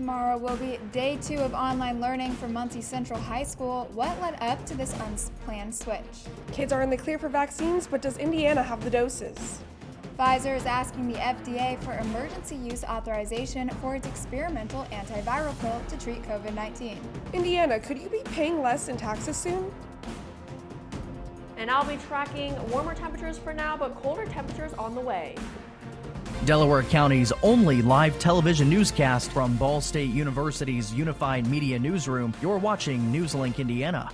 Tomorrow will be day 2 of online learning for Muncie Central High School. What led up to this unplanned switch? Kids are in the clear for vaccines, but does Indiana have the doses? Pfizer is asking the FDA for emergency use authorization for its experimental antiviral pill to treat COVID-19. Indiana, could you be paying less in taxes soon? And I'll be tracking warmer temperatures for now, but colder temperatures on the way. Delaware County's only live television newscast from Ball State University's Unified Media Newsroom. You're watching NewsLink Indiana.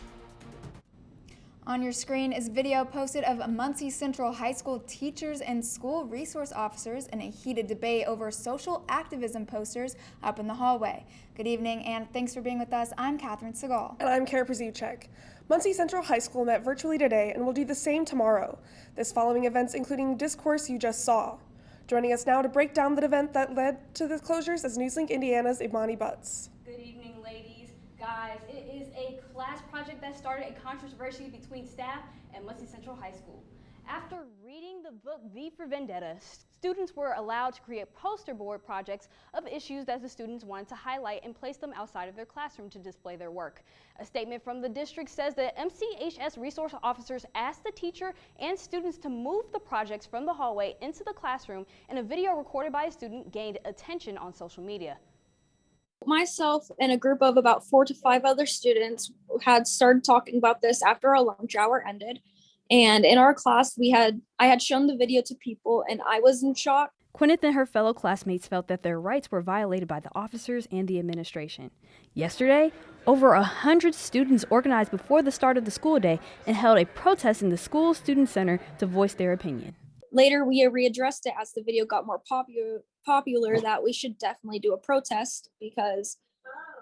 On your screen is video posted of Muncie Central High School teachers and school resource officers in a heated debate over social activism posters up in the hallway. Good evening and thanks for being with us. I'm Catherine Segal. And I'm Kara Przuchek. Muncie Central High School met virtually today and will do the same tomorrow. This following events including discourse you just saw. Joining us now to break down the event that led to the closures is NewsLink Indiana's Imani Butts. Good evening, ladies. Guys, it is a class project that started a controversy between staff and Muncie Central High School. After reading the book V for Vendetta, students were allowed to create poster board projects of issues that the students wanted to highlight and place them outside of their classroom to display their work. A statement from the district says that MCHS resource officers asked the teacher and students to move the projects from the hallway into the classroom, and a video recorded by a student gained attention on social media. Myself and a group of about 4 to 5 other students had started talking about this after our lunch hour ended. And in our class, I had shown the video to people and I was in shock. Quineth and her fellow classmates felt that their rights were violated by the officers and the administration. Yesterday, over 100 students organized before the start of the school day and held a protest in the school student center to voice their opinion. Later, we readdressed it as the video got more popular that we should definitely do a protest because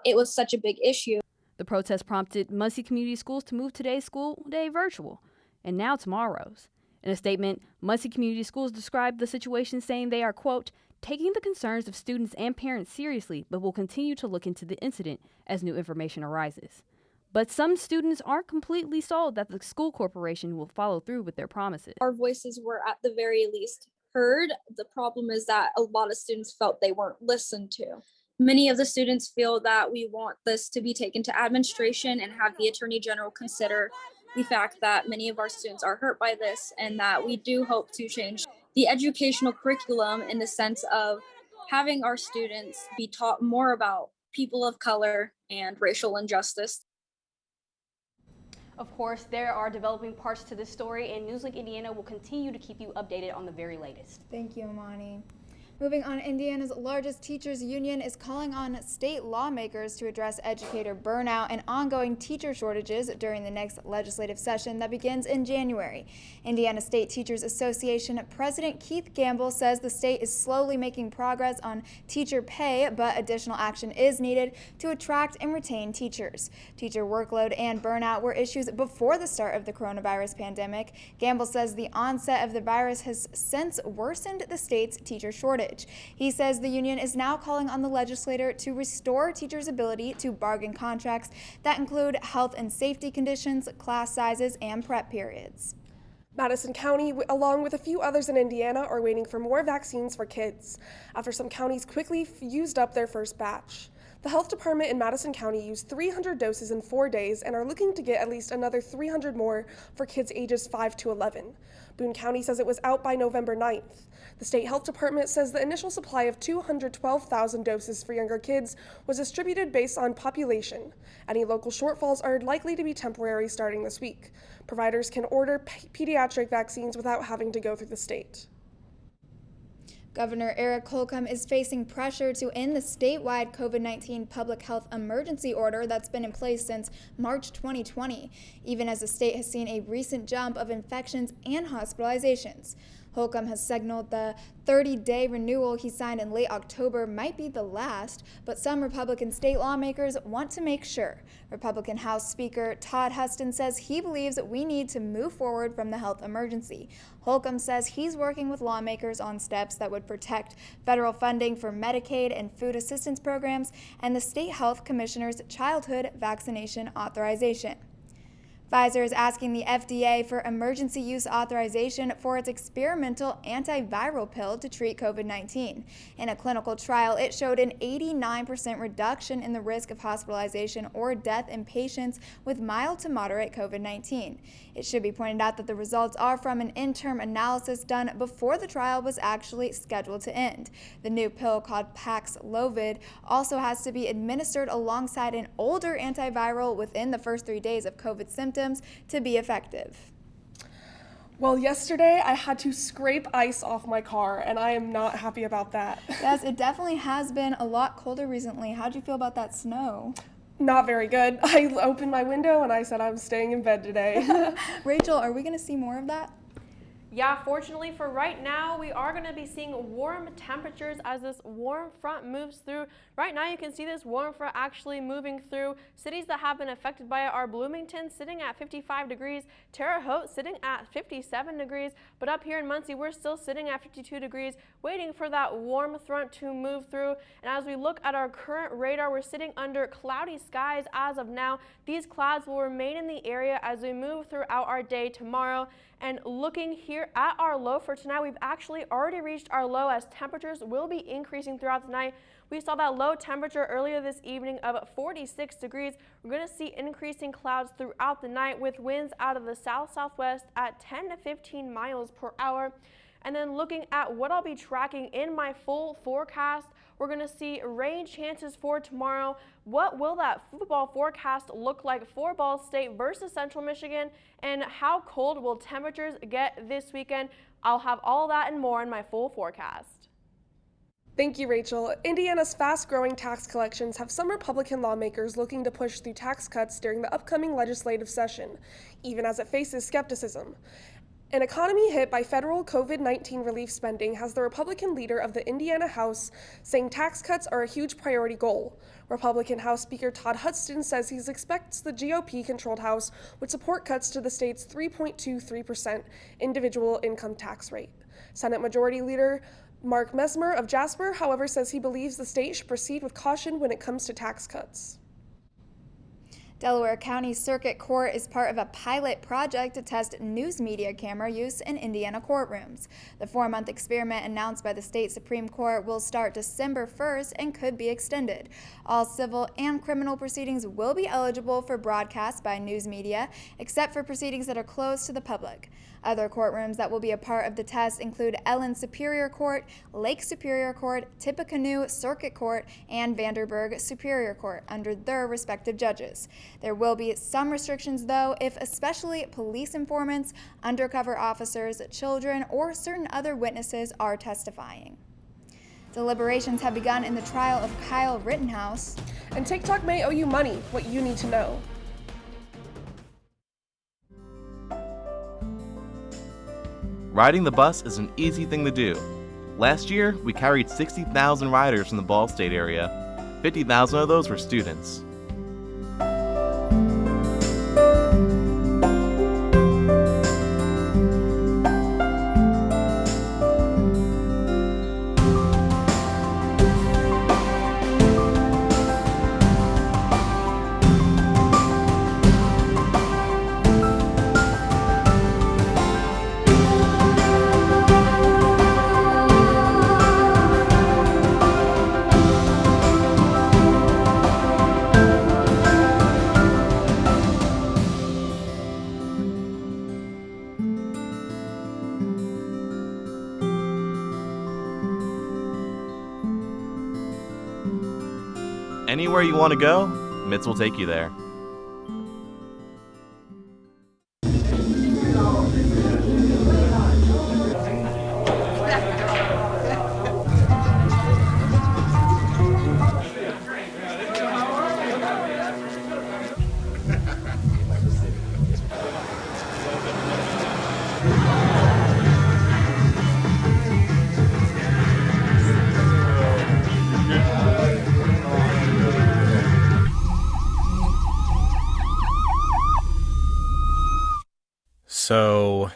it was such a big issue. The protest prompted Muncie Community Schools to move today's school day virtual, and now tomorrow's. In a statement, Muncie Community Schools described the situation saying they are, quote, taking the concerns of students and parents seriously, but will continue to look into the incident as new information arises. But some students aren't completely sold that the school corporation will follow through with their promises. Our voices were at the very least heard. The problem is that a lot of students felt they weren't listened to. Many of the students feel that we want this to be taken to administration and have the Attorney General consider the fact that many of our students are hurt by this, and that we do hope to change the educational curriculum in the sense of having our students be taught more about people of color and racial injustice. Of course, there are developing parts to this story, and NewsLink Indiana will continue to keep you updated on the very latest. Thank you, Imani. Moving on, Indiana's largest teachers union is calling on state lawmakers to address educator burnout and ongoing teacher shortages during the next legislative session that begins in January. Indiana State Teachers Association President Keith Gamble says the state is slowly making progress on teacher pay, but additional action is needed to attract and retain teachers. Teacher workload and burnout were issues before the start of the coronavirus pandemic. Gamble says the onset of the virus has since worsened the state's teacher shortage. He says the union is now calling on the legislature to restore teachers' ability to bargain contracts that include health and safety conditions, class sizes, and prep periods. Madison County, along with a few others in Indiana, are waiting for more vaccines for kids after some counties quickly used up their first batch. The health department in Madison County used 300 doses in 4 days and are looking to get at least another 300 more for kids ages 5 to 11. Boone County says it was out by November 9th. The state health department says the initial supply of 212,000 doses for younger kids was distributed based on population. Any local shortfalls are likely to be temporary starting this week. Providers can order pediatric vaccines without having to go through the state. Governor Eric Holcomb is facing pressure to end the statewide COVID-19 public health emergency order that's been in place since March 2020, even as the state has seen a recent jump of infections and hospitalizations. Holcomb has signaled the 30-day renewal he signed in late October might be the last, but some Republican state lawmakers want to make sure. Republican House Speaker Todd Huston says he believes we need to move forward from the health emergency. Holcomb says he's working with lawmakers on steps that would protect federal funding for Medicaid and food assistance programs and the state health commissioner's childhood vaccination authorization. Pfizer is asking the FDA for emergency use authorization for its experimental antiviral pill to treat COVID-19. In a clinical trial, it showed an 89% reduction in the risk of hospitalization or death in patients with mild to moderate COVID-19. It should be pointed out that the results are from an interim analysis done before the trial was actually scheduled to end. The new pill, called Paxlovid, also has to be administered alongside an older antiviral within the first 3 days of COVID symptoms to be effective. Well, yesterday I had to scrape ice off my car, and I am not happy about that. Yes, it definitely has been a lot colder recently. How'd you feel about that snow? Not very good. I opened my window and I said I'm staying in bed today. Rachel, are we going to see more of that? Yeah, fortunately for right now, we are going to be seeing warm temperatures as this warm front moves through. Right now, you can see this warm front actually moving through. Cities that have been affected by it are Bloomington sitting at 55 degrees, Terre Haute sitting at 57 degrees, but up here in Muncie, we're still sitting at 52 degrees, waiting for that warm front to move through. And as we look at our current radar, we're sitting under cloudy skies as of now. These clouds will remain in the area as we move throughout our day tomorrow. And looking here at our low for tonight, we've actually already reached our low as temperatures will be increasing throughout the night. We saw that low temperature earlier this evening of 46 degrees. We're going to see increasing clouds throughout the night with winds out of the south-southwest at 10 to 15 miles per hour. And then looking at what I'll be tracking in my full forecast, we're going to see rain chances for tomorrow. What will that football forecast look like for Ball State versus Central Michigan? And how cold will temperatures get this weekend? I'll have all that and more in my full forecast. Thank you, Rachel. Indiana's fast-growing tax collections have some Republican lawmakers looking to push through tax cuts during the upcoming legislative session, even as it faces skepticism. An economy hit by federal COVID-19 relief spending has the Republican leader of the Indiana House saying tax cuts are a huge priority goal. Republican House Speaker Todd Huston says he expects the GOP-controlled House would support cuts to the state's 3.23% individual income tax rate. Senate Majority Leader Mark Mesmer of Jasper, however, says he believes the state should proceed with caution when it comes to tax cuts. Delaware County Circuit Court is part of a pilot project to test news media camera use in Indiana courtrooms. The 4-month experiment announced by the state Supreme Court will start December 1st and could be extended. All civil and criminal proceedings will be eligible for broadcast by news media, except for proceedings that are closed to the public. Other courtrooms that will be a part of the test include Ellen Superior Court, Lake Superior Court, Tippecanoe Circuit Court, and Vanderburgh Superior Court under their respective judges. There will be some restrictions, though, if especially police informants, undercover officers, children, or certain other witnesses are testifying. Deliberations have begun in the trial of Kyle Rittenhouse. And TikTok may owe you money, what you need to know. Riding the bus is an easy thing to do. Last year, we carried 60,000 riders from the Ball State area. 50,000 of those were students. Anywhere you want to go, Mitts will take you there. So,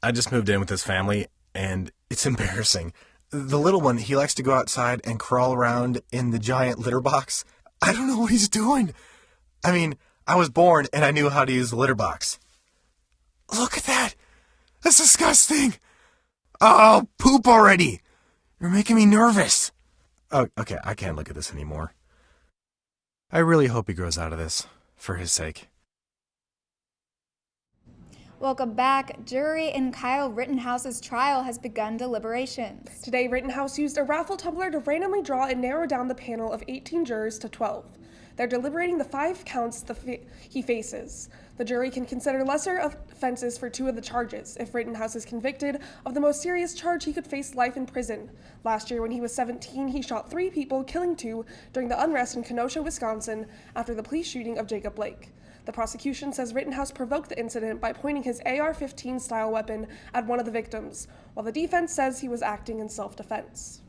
I just moved in with his family, and it's embarrassing. The little one, he likes to go outside and crawl around in the giant litter box. I don't know what he's doing. I mean, I was born and I knew how to use the litter box. Look at that! That's disgusting! Oh, poop already! You're making me nervous. Oh, okay, I can't look at this anymore. I really hope he grows out of this, for his sake. Welcome back. Jury in Kyle Rittenhouse's trial has begun deliberations. Today, Rittenhouse used a raffle tumbler to randomly draw and narrow down the panel of 18 jurors to 12. They're deliberating the 5 counts he faces. The jury can consider lesser offenses for 2 of the charges. If Rittenhouse is convicted of the most serious charge, he could face life in prison. Last year, when he was 17, he shot 3 people, killing 2 during the unrest in Kenosha, Wisconsin, after the police shooting of Jacob Blake. The prosecution says Rittenhouse provoked the incident by pointing his AR-15 style weapon at one of the victims, while the defense says he was acting in self-defense.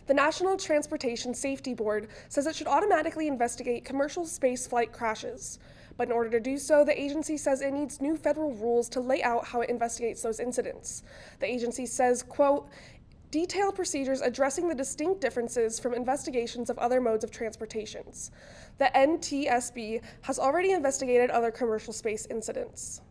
The National Transportation Safety Board says it should automatically investigate commercial space flight crashes. But in order to do so, the agency says it needs new federal rules to lay out how it investigates those incidents. The agency says, quote, detailed procedures addressing the distinct differences from investigations of other modes of transportations. The NTSB has already investigated other commercial space incidents.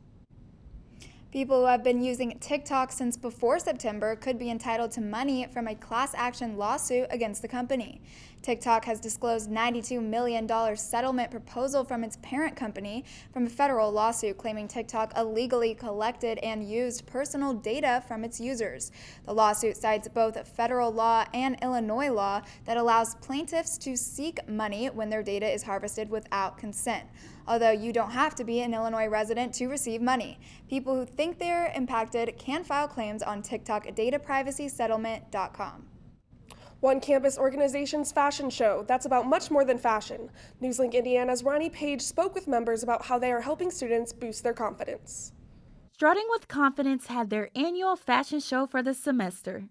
People who have been using TikTok since before September could be entitled to money from a class action lawsuit against the company. TikTok has disclosed $92 million settlement proposal from its parent company from a federal lawsuit claiming TikTok illegally collected and used personal data from its users. The lawsuit cites both federal law and Illinois law that allows plaintiffs to seek money when their data is harvested without consent. Although you don't have to be an Illinois resident to receive money. People who think they're impacted can file claims on TikTok dataprivacysettlement.com. One campus organization's fashion show that's about much more than fashion. NewsLink Indiana's Ronnie Page spoke with members about how they are helping students boost their confidence. Strutting with Confidence had their annual fashion show for the semester.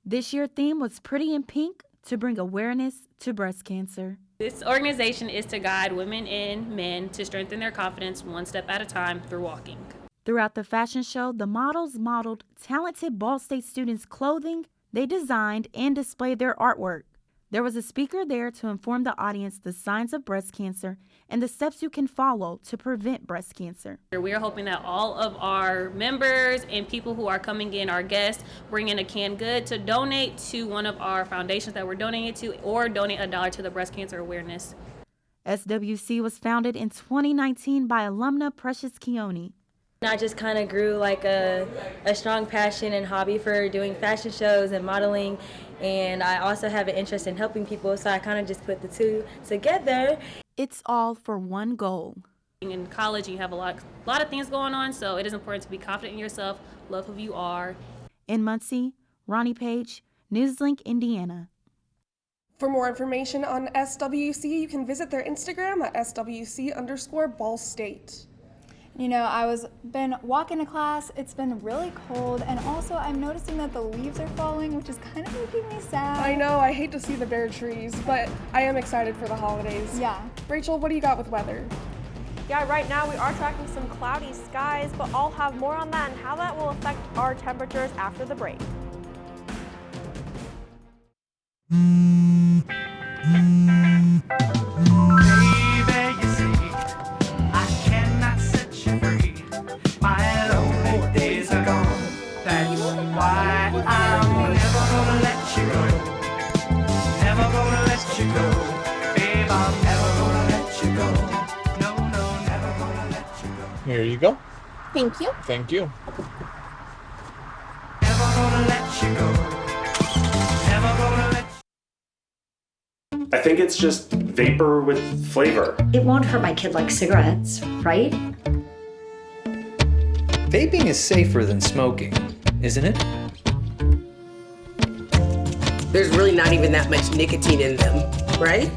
This year's theme was Pretty in Pink to bring awareness to breast cancer. This organization is to guide women and men to strengthen their confidence one step at a time through walking. Throughout the fashion show, the models modeled talented Ball State students' clothing. They designed and displayed their artwork. There was a speaker there to inform the audience the signs of breast cancer and the steps you can follow to prevent breast cancer. We are hoping that all of our members and people who are coming in, our guests, bring in a canned good to donate to one of our foundations that we're donating it to, or donate $1 to the breast cancer awareness. SWC was founded in 2019 by alumna Precious Keone. I just kind of grew like a strong passion and hobby for doing fashion shows and modeling, and I also have an interest in helping people, so I kind of just put the two together. It's all for one goal. In college, you have a lot of things going on, so it is important to be confident in yourself, love who you are. In Muncie, Ronnie Page, NewsLink, Indiana. For more information on SWC, you can visit their Instagram at SWC_BallState. You know, been walking to class, it's been really cold, and also I'm noticing that the leaves are falling, which is kind of making me sad. I know, I hate to see the bare trees, but I am excited for the holidays. Yeah. Rachel, what do you got with weather? Yeah, right now we are tracking some cloudy skies, but I'll have more on that and how that will affect our temperatures after the break. Here you go. Thank you. Thank you. I think it's just vapor with flavor. It won't hurt my kid like cigarettes, right? Vaping is safer than smoking, isn't it? There's really not even that much nicotine in them, right?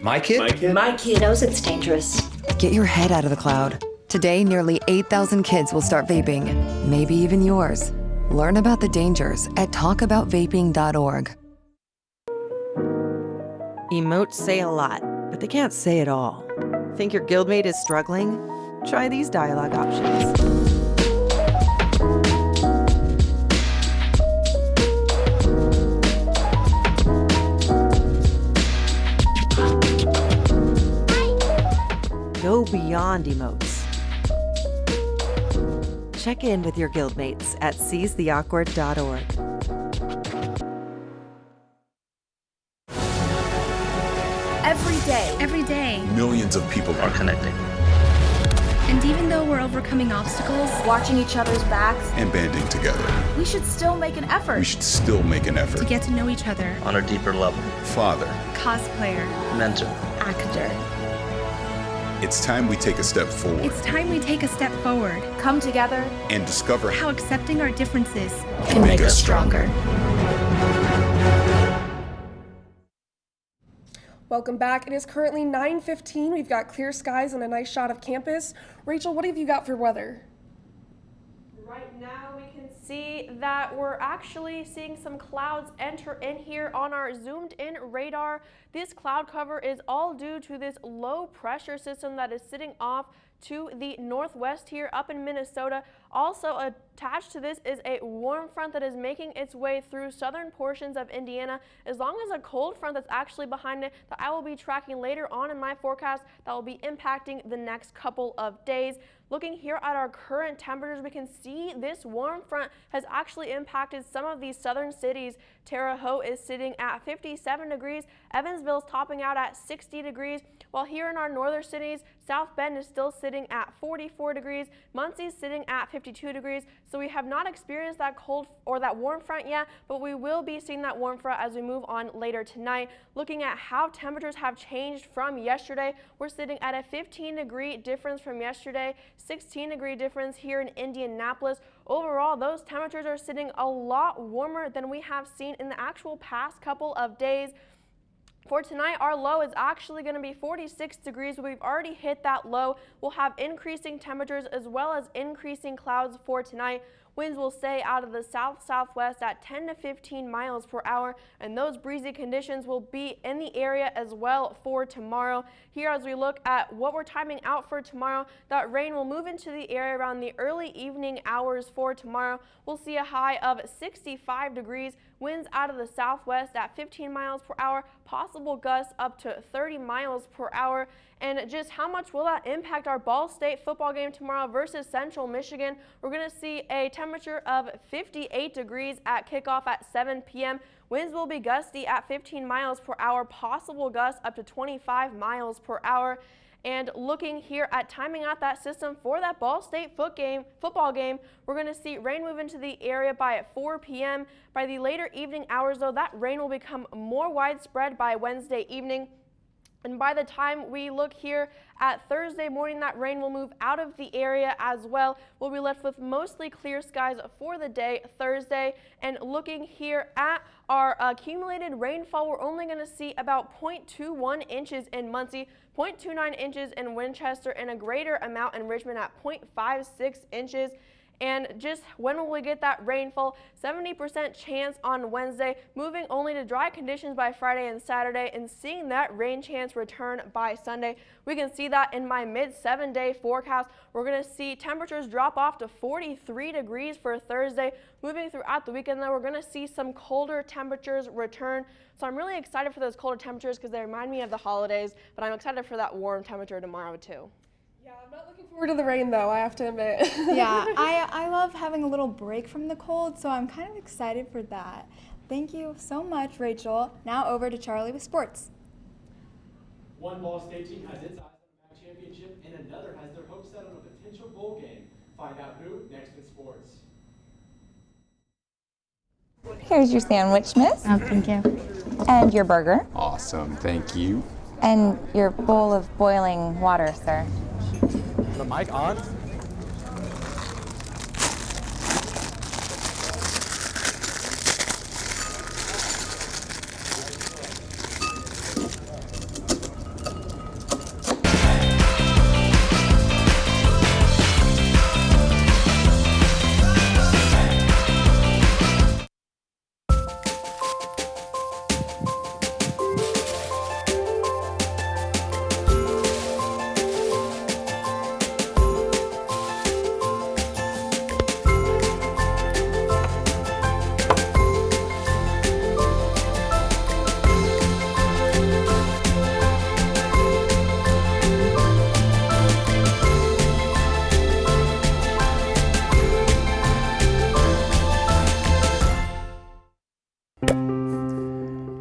My kid? My kid knows it's dangerous. Get your head out of the cloud. Today, nearly 8,000 kids will start vaping, maybe even yours. Learn about the dangers at talkaboutvaping.org. Emotes say a lot, but they can't say it all. Think your guildmate is struggling? Try these dialogue options. beyond emotes. Check in with your guildmates at seizetheawkward.org. Every day, Millions of people are connecting and even though we're overcoming obstacles, watching each other's backs, and banding together. we should still make an effort We should still make an effort to get to know each other. on a deeper level. Father, Cosplayer, mentor. actor. It's time we take a step forward It's time we take a step forward. Come together. and discover How accepting our differences can make us stronger. Welcome back. It is currently 9:15. We've got clear skies and a nice shot of campus. Rachel, what have you got for weather? Right now we can see that we're actually seeing some clouds enter in here on our zoomed in radar. This cloud cover is all due to this low pressure system that is sitting off to the northwest here up in Minnesota. Also attached to this is a warm front that is making its way through southern portions of Indiana, as long as a cold front that's actually behind it that I will be tracking later on in my forecast that will be impacting the next couple of days. Looking here at our current temperatures, we can see this warm front has actually impacted some of these southern cities. Terre Haute is sitting at 57 degrees. Evansville is topping out at 60 degrees. While here in our northern cities, South Bend is still sitting at 44 degrees. Muncie is sitting at 52 degrees. So we have not experienced that cold or that warm front yet, but we will be seeing that warm front as we move on later tonight. Looking at how temperatures have changed from yesterday, we're sitting at a 15-degree difference from yesterday. 16-degree difference here in Indianapolis. Overall, those temperatures are sitting a lot warmer than we have seen in the actual past couple of days. For tonight, our low is actually going to be 46 degrees, but we've already hit that low. We'll have increasing temperatures as well as increasing clouds for tonight. Winds will stay out of the south-southwest at 10 to 15 miles per hour, and those breezy conditions will be in the area as well for tomorrow. Here, as we look at what we're timing out for tomorrow, that rain will move into the area around the early evening hours for tomorrow. We'll see a high of 65 degrees, winds out of the southwest at 15 miles per hour, possible gusts up to 30 miles per hour. And just how much will that impact our Ball State football game tomorrow versus Central Michigan? We're going to see a temperature of 58 degrees at kickoff at 7 p.m. Winds will be gusty at 15 miles per hour, possible gusts up to 25 miles per hour. And looking here at timing out that system for that Ball State football game, we're going to see rain move into the area by 4 p.m. By the later evening hours, though, that rain will become more widespread by Wednesday evening. And by the time we look here at Thursday morning, that rain will move out of the area as well. We'll be left with mostly clear skies for the day Thursday. And looking here at our accumulated rainfall, we're only going to see about 0.21 inches in Muncie, 0.29 inches in Winchester, and a greater amount in Richmond at 0.56 inches. And just when will we get that rainfall? 70% chance on Wednesday, moving only to dry conditions by Friday and Saturday, and seeing that rain chance return by Sunday. We can see that in my mid-7-day forecast. We're going to see temperatures drop off to 43 degrees for Thursday. Moving throughout the weekend, though, we're going to see some colder temperatures return. So I'm really excited for those colder temperatures because they remind me of the holidays, but I'm excited for that warm temperature tomorrow, too. Yeah, I'm not looking forward to the rain, though, I have to admit. Yeah, I love having a little break from the cold, so I'm kind of excited for that. Thank you so much, Rachel. Now over to Charlie with sports. One Ball State team has its eyes on the MAC championship, and another has their hopes set on a potential bowl game. Find out who next in sports. Here's your sandwich, miss. Oh, thank you. And your burger. Awesome, thank you. And your bowl of boiling water, sir. The mic on?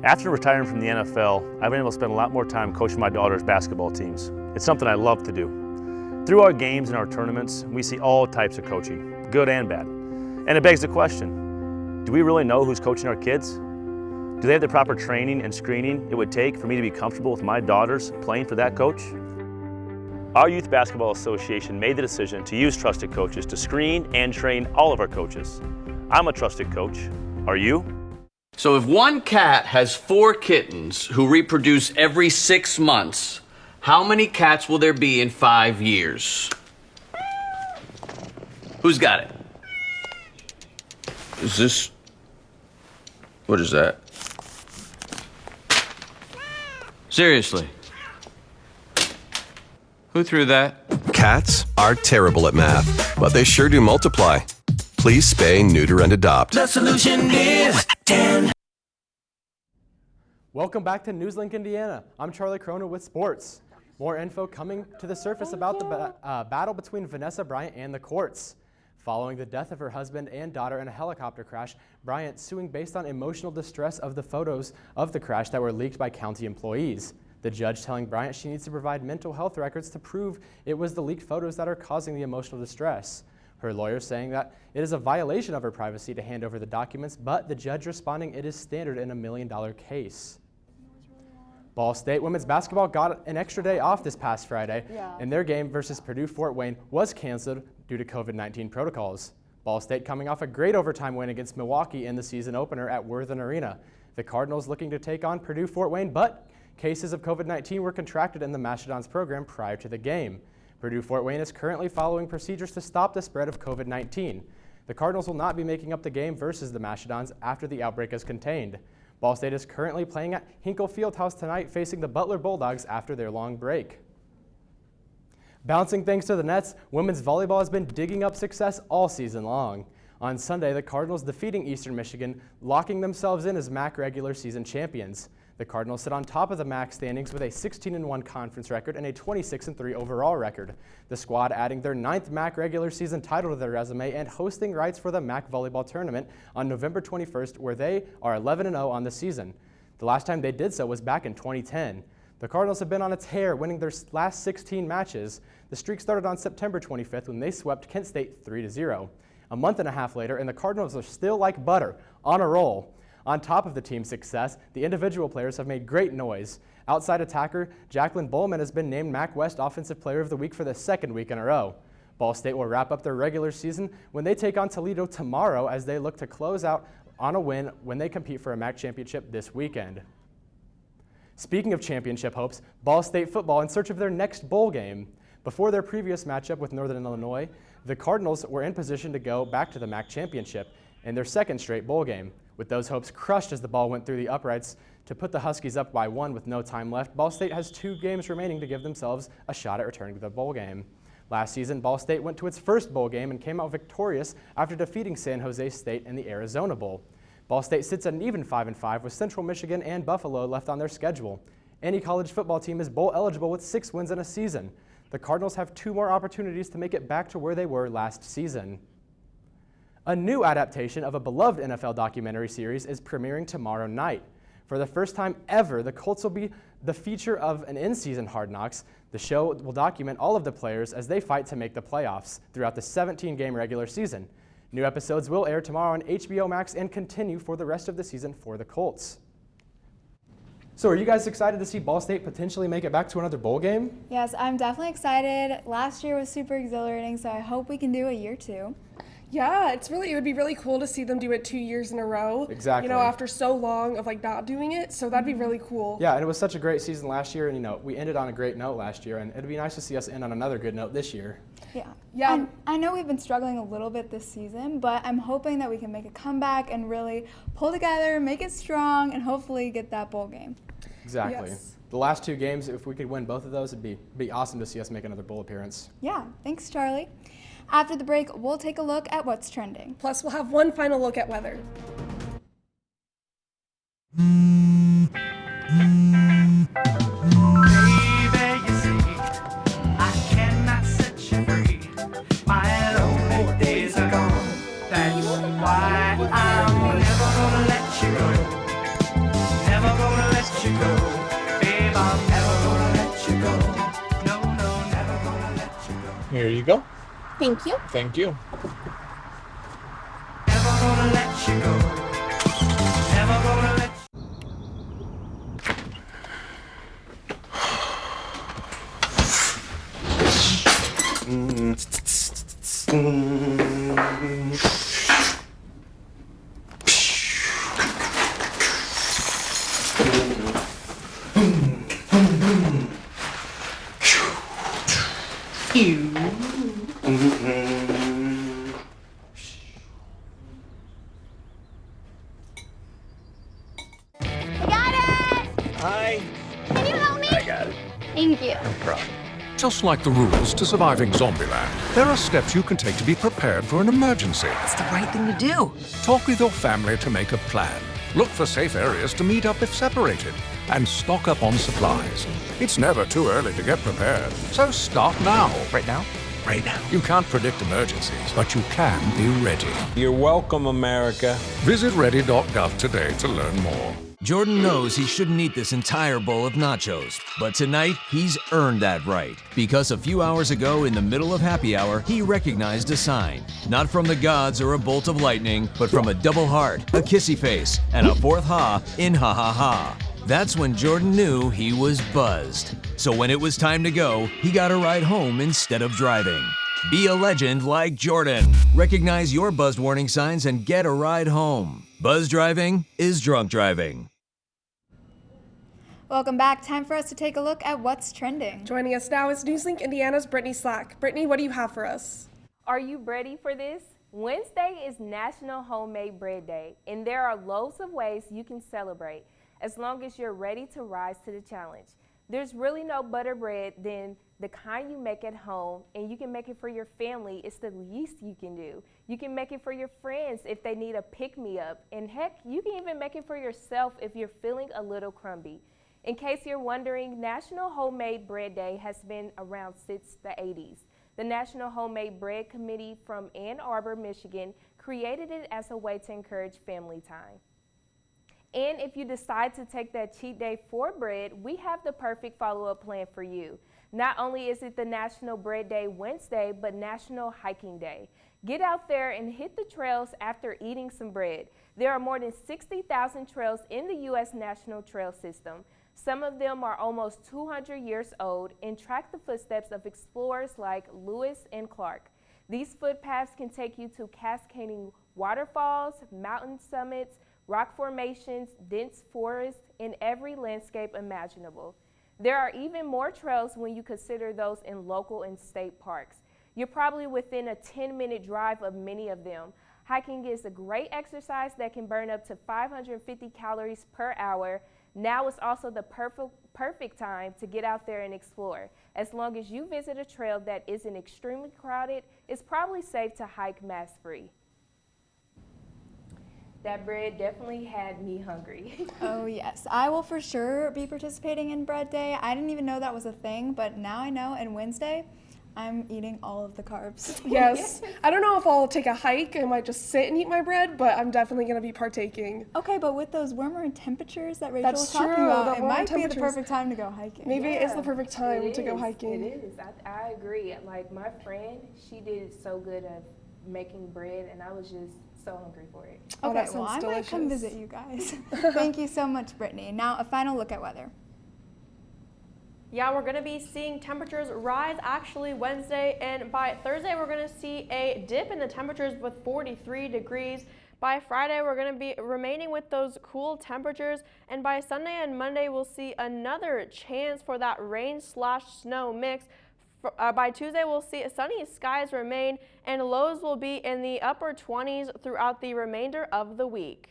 After retiring from the NFL, I've been able to spend a lot more time coaching my daughter's basketball teams. It's something I love to do. Through our games and our tournaments, we see all types of coaching, good and bad. And it begs the question, do we really know who's coaching our kids? Do they have the proper training and screening it would take for me to be comfortable with my daughters playing for that coach? Our Youth Basketball Association made the decision to use trusted coaches to screen and train all of our coaches. I'm a trusted coach. Are you? So if one cat has 4 kittens who reproduce every 6 months, how many cats will there be in 5 years? Who's got it? Is this... What is that? Seriously? Who threw that? Cats are terrible at math, but they sure do multiply. Please spay, neuter, and adopt. The solution is 10. Welcome back to NewsLink Indiana. I'm Charlie Cronin with sports. More info coming to the surface about the battle between Vanessa Bryant and the courts. Following the death of her husband and daughter in a helicopter crash, Bryant suing based on emotional distress of the photos of the crash that were leaked by county employees. The judge telling Bryant she needs to provide mental health records to prove it was the leaked photos that are causing the emotional distress. Her lawyer saying that it is a violation of her privacy to hand over the documents, but the judge responding it is standard in a $1 million case. Ball State women's basketball got an extra day off this past Friday, and their game versus Purdue-Fort Wayne was canceled due to COVID-19 protocols. Ball State coming off a great overtime win against Milwaukee in the season opener at Worthen Arena. The Cardinals looking to take on Purdue-Fort Wayne, but cases of COVID-19 were contracted in the Mastodons program prior to the game. Purdue-Fort Wayne is currently following procedures to stop the spread of COVID-19. The Cardinals will not be making up the game versus the Mastodons after the outbreak is contained. Ball State is currently playing at Hinkle Fieldhouse tonight, facing the Butler Bulldogs after their long break. Bouncing things to the nets, women's volleyball has been digging up success all season long. On Sunday, the Cardinals defeating Eastern Michigan, locking themselves in as MAC regular season champions. The Cardinals sit on top of the MAC standings with a 16-1 conference record and a 26-3 overall record. The squad adding their 9th MAC regular season title to their resume and hosting rights for the MAC volleyball tournament on November 21st, where they are 11-0 on the season. The last time they did so was back in 2010. The Cardinals have been on a tear, winning their last 16 matches. The streak started on September 25th when they swept Kent State 3-0. A month and a half later, and the Cardinals are still like butter, on a roll. On top of the team's success, the individual players have made great noise. Outside attacker Jacqueline Bowman has been named MAC West Offensive Player of the Week for the 2nd week in a row. Ball State will wrap up their regular season when they take on Toledo tomorrow as they look to close out on a win when they compete for a MAC championship this weekend. Speaking of championship hopes, Ball State football in search of their next bowl game. Before their previous matchup with Northern Illinois, the Cardinals were in position to go back to the MAC championship in their 2nd straight bowl game. With those hopes crushed as the ball went through the uprights to put the Huskies up by 1 with no time left, Ball State has 2 games remaining to give themselves a shot at returning to the bowl game. Last season, Ball State went to its first bowl game and came out victorious after defeating San Jose State in the Arizona Bowl. Ball State sits at an even 5-5 with Central Michigan and Buffalo left on their schedule. Any college football team is bowl eligible with 6 wins in a season. The Cardinals have 2 more opportunities to make it back to where they were last season. A new adaptation of a beloved NFL documentary series is premiering tomorrow night. For the first time ever, the Colts will be the feature of an in-season Hard Knocks. The show will document all of the players as they fight to make the playoffs throughout the 17-game regular season. New episodes will air tomorrow on HBO Max and continue for the rest of the season for the Colts. So are you guys excited to see Ball State potentially make it back to another bowl game? Yes, I'm definitely excited. Last year was super exhilarating, so I hope we can do a year 2. Yeah, it would be really cool to see them do it 2 years in a row. Exactly. After so long of not doing it, so that'd be really cool. Yeah, and it was such a great season last year, and we ended on a great note last year, and it'd be nice to see us end on another good note this year. Yeah. I know we've been struggling a little bit this season, but I'm hoping that we can make a comeback and really pull together, make it strong, and hopefully get that bowl game. Exactly. Yes. The last 2 games, if we could win both of those, it'd be awesome to see us make another bowl appearance. Yeah, thanks, Charlie. After the break, we'll take a look at what's trending. Plus, we'll have one final look at weather. That's why I'm never gonna let you go. Never Thank you. Thank you. Never gonna let you go. Never gonna let Hi. Can you help me? I got it. Thank you. No problem. Just like the rules to surviving Zombieland, there are steps you can take to be prepared for an emergency. It's the right thing to do. Talk with your family to make a plan. Look for safe areas to meet up if separated. And stock up on supplies. It's never too early to get prepared, so start now. Right now? Right now. You can't predict emergencies, but you can be ready. You're welcome, America. Visit ready.gov today to learn more. Jordan knows he shouldn't eat this entire bowl of nachos, but tonight he's earned that right. Because a few hours ago, in the middle of happy hour, he recognized a sign. Not from the gods or a bolt of lightning, but from a double heart, a kissy face, and a fourth ha in ha ha ha. That's when Jordan knew he was buzzed. So when it was time to go, he got a ride home instead of driving. Be a legend like Jordan. Recognize your buzzed warning signs and get a ride home. Buzz driving is drunk driving. Welcome back. Time for us to take a look at what's trending. Joining us now is NewsLink Indiana's Brittany Slack. Brittany, what do you have for us? Are you ready for this? Wednesday is National Homemade Bread Day, and there are loads of ways you can celebrate, as long as you're ready to rise to the challenge. There's really no better bread than the kind you make at home, and you can make it for your family. It's the least you can do. You can make it for your friends if they need a pick-me-up, and heck, you can even make it for yourself if you're feeling a little crumby. In case you're wondering, National Homemade Bread Day has been around since the 80s. The National Homemade Bread Committee from Ann Arbor, Michigan, created it as a way to encourage family time. And if you decide to take that cheat day for bread, we have the perfect follow-up plan for you. Not only is it the National Bread Day Wednesday, but National Hiking Day. Get out there and hit the trails after eating some bread. There are more than 60,000 trails in the U.S. National Trail System. Some of them are almost 200 years old and track the footsteps of explorers like Lewis and Clark. These footpaths can take you to cascading waterfalls, mountain summits, rock formations, dense forests, and every landscape imaginable. There are even more trails when you consider those in local and state parks. You're probably within a 10-minute drive of many of them. Hiking is a great exercise that can burn up to 550 calories per hour. Now is also the perfect time to get out there and explore. As long as you visit a trail that isn't extremely crowded, it's probably safe to hike mask-free. That bread definitely had me hungry. Oh yes, I will for sure be participating in Bread Day. I didn't even know that was a thing, but now I know, and Wednesday, I'm eating all of the carbs. Yes. I don't know if I'll take a hike. I might just sit and eat my bread, but I'm definitely going to be partaking. Okay, but with those warmer temperatures that Rachel was talking about, it might be the perfect time to go hiking. Maybe it is the perfect time to go hiking. It is. I agree. Like my friend, she did so good at making bread, and I was just so hungry for it. Okay, well, I might come visit you guys. Thank you so much, Brittany. Now, a final look at weather. Yeah, we're going to be seeing temperatures rise actually Wednesday, and by Thursday we're going to see a dip in the temperatures with 43 degrees. By Friday we're going to be remaining with those cool temperatures, and by Sunday and Monday we'll see another chance for that rain/snow mix. By Tuesday we'll see sunny skies remain, and lows will be in the upper 20s throughout the remainder of the week.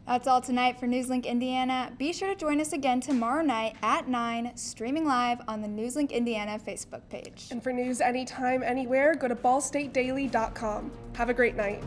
That's all tonight for NewsLink Indiana. Be sure to join us again tomorrow night at 9, streaming live on the NewsLink Indiana Facebook page. And for news anytime, anywhere, go to ballstatedaily.com. Have a great night.